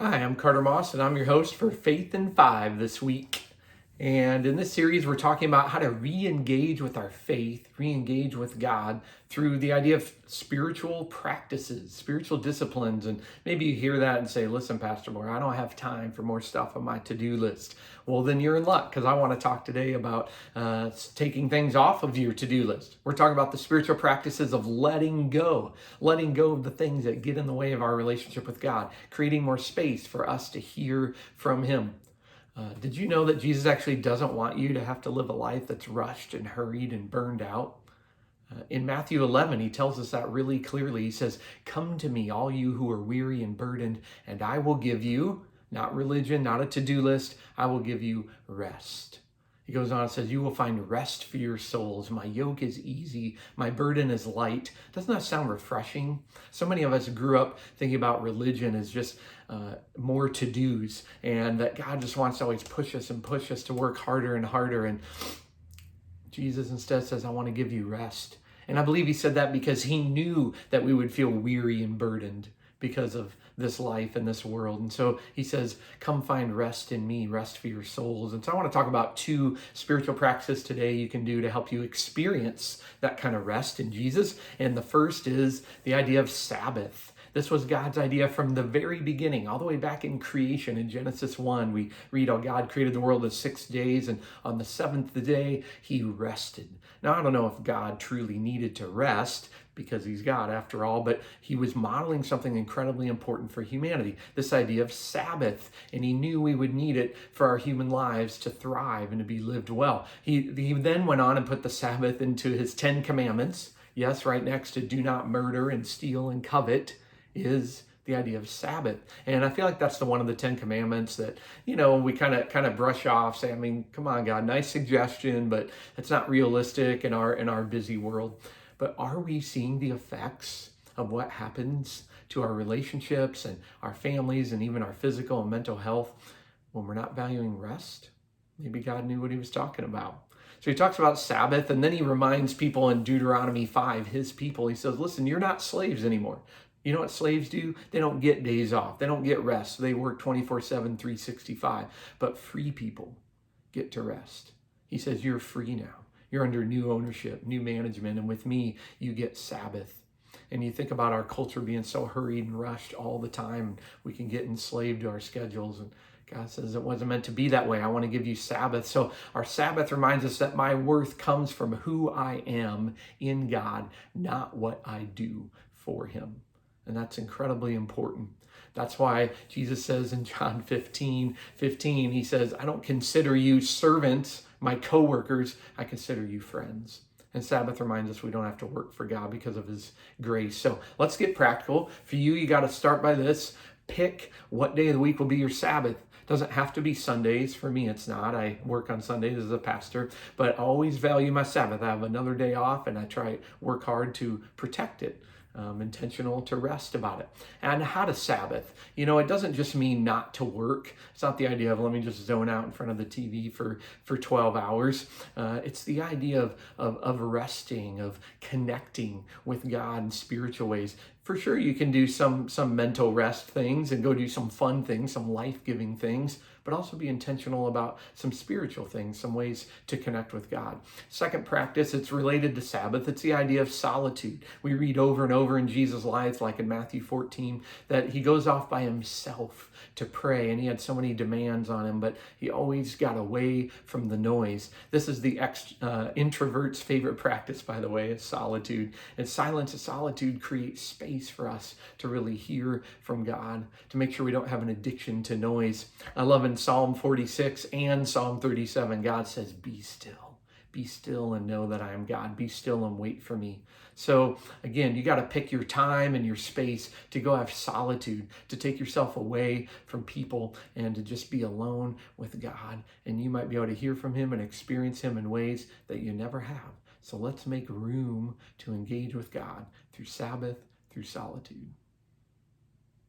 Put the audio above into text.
Hi, I'm Carter Moss, and I'm your host for Faith in Five this week. And in this series, we're talking about how to re engage with our faith, re engage with God through the idea of spiritual practices, spiritual disciplines. And maybe you hear that and say, listen, Pastor Moore, I don't have time for more stuff on my to do list. Well, then you're in luck, because I want to talk today about taking things off of your to do list. We're talking about the spiritual practices of letting go of the things that get in the way of our relationship with God, creating more space for us to hear from Him. Did you know that Jesus actually doesn't want you to have to live a life that's rushed and hurried and burned out? In Matthew 11, he tells us that really clearly. He says, "Come to me, all you who are weary and burdened, and I will give you," not religion, not a to-do list, "I will give you rest." He goes on and says, "You will find rest for your souls. My yoke is easy. My burden is light." Doesn't that sound refreshing? So many of us grew up thinking about religion as just more to-dos, and that God just wants to always push us and push us to work harder and harder. And Jesus instead says, "I want to give you rest." And I believe he said that because he knew that we would feel weary and burdened because of this life and this world. And so he says, come find rest in me, rest for your souls. And so I want to talk about two spiritual practices today you can do to help you experience that kind of rest in Jesus. And the first is the idea of Sabbath. This was God's idea from the very beginning, all the way back in creation. In Genesis 1, we read how God created the world in 6 days, and on the seventh day, he rested. Now, I don't know if God truly needed to rest, because he's God after all, but he was modeling something incredibly important for humanity, this idea of Sabbath, and he knew we would need it for our human lives to thrive and to be lived well. He then went on and put the Sabbath into his 10 commandments. Yes, right next to do not murder and steal and covet is the idea of Sabbath. And I feel like that's the one of the 10 commandments that, we kind of brush off, say, I mean, come on, God, nice suggestion, but it's not realistic in our busy world. But are we seeing the effects of what happens to our relationships and our families and even our physical and mental health when we're not valuing rest? Maybe God knew what he was talking about. So he talks about Sabbath, and then he reminds people in Deuteronomy 5, his people, he says, listen, you're not slaves anymore. You know what slaves do? They don't get days off. They don't get rest. They work 24/7, 365. But free people get to rest. He says, you're free now. You're under new ownership, new management. And with me, you get Sabbath. And you think about our culture being so hurried and rushed all the time. We can get enslaved to our schedules. And God says it wasn't meant to be that way. I want to give you Sabbath. So our Sabbath reminds us that my worth comes from who I am in God, not what I do for him. And that's incredibly important. That's why Jesus says in John 15:15, he says, I don't consider you servants, my co-workers, I consider you friends. And Sabbath reminds us we don't have to work for God because of his grace. So let's get practical. For you got to start by this. Pick what day of the week will be your Sabbath. Doesn't have to be Sundays. For me, it's not. I work on Sundays as a pastor, but I always value my Sabbath. I have another day off, and I try work hard to protect it. Intentional to rest about it. And how to Sabbath. It doesn't just mean not to work. It's not the idea of let me just zone out in front of the TV for 12 hours. It's the idea of resting, of connecting with God in spiritual ways. For sure, you can do some mental rest things and go do some fun things, some life-giving things, but also be intentional about some spiritual things, some ways to connect with God. Second practice, it's related to Sabbath. It's the idea of solitude. We read over and over in Jesus' life, like in Matthew 14, that he goes off by himself to pray, and he had so many demands on him, but he always got away from the noise. This is the introvert's favorite practice, by the way, is solitude. And silence and solitude creates space for us to really hear from God, to make sure we don't have an addiction to noise. I love in Psalm 46 and Psalm 37, God says, be still and know that I am God. Be still and wait for me. So again, you got to pick your time and your space to go have solitude, to take yourself away from people and to just be alone with God. And you might be able to hear from him and experience him in ways that you never have. So let's make room to engage with God through Sabbath, through solitude.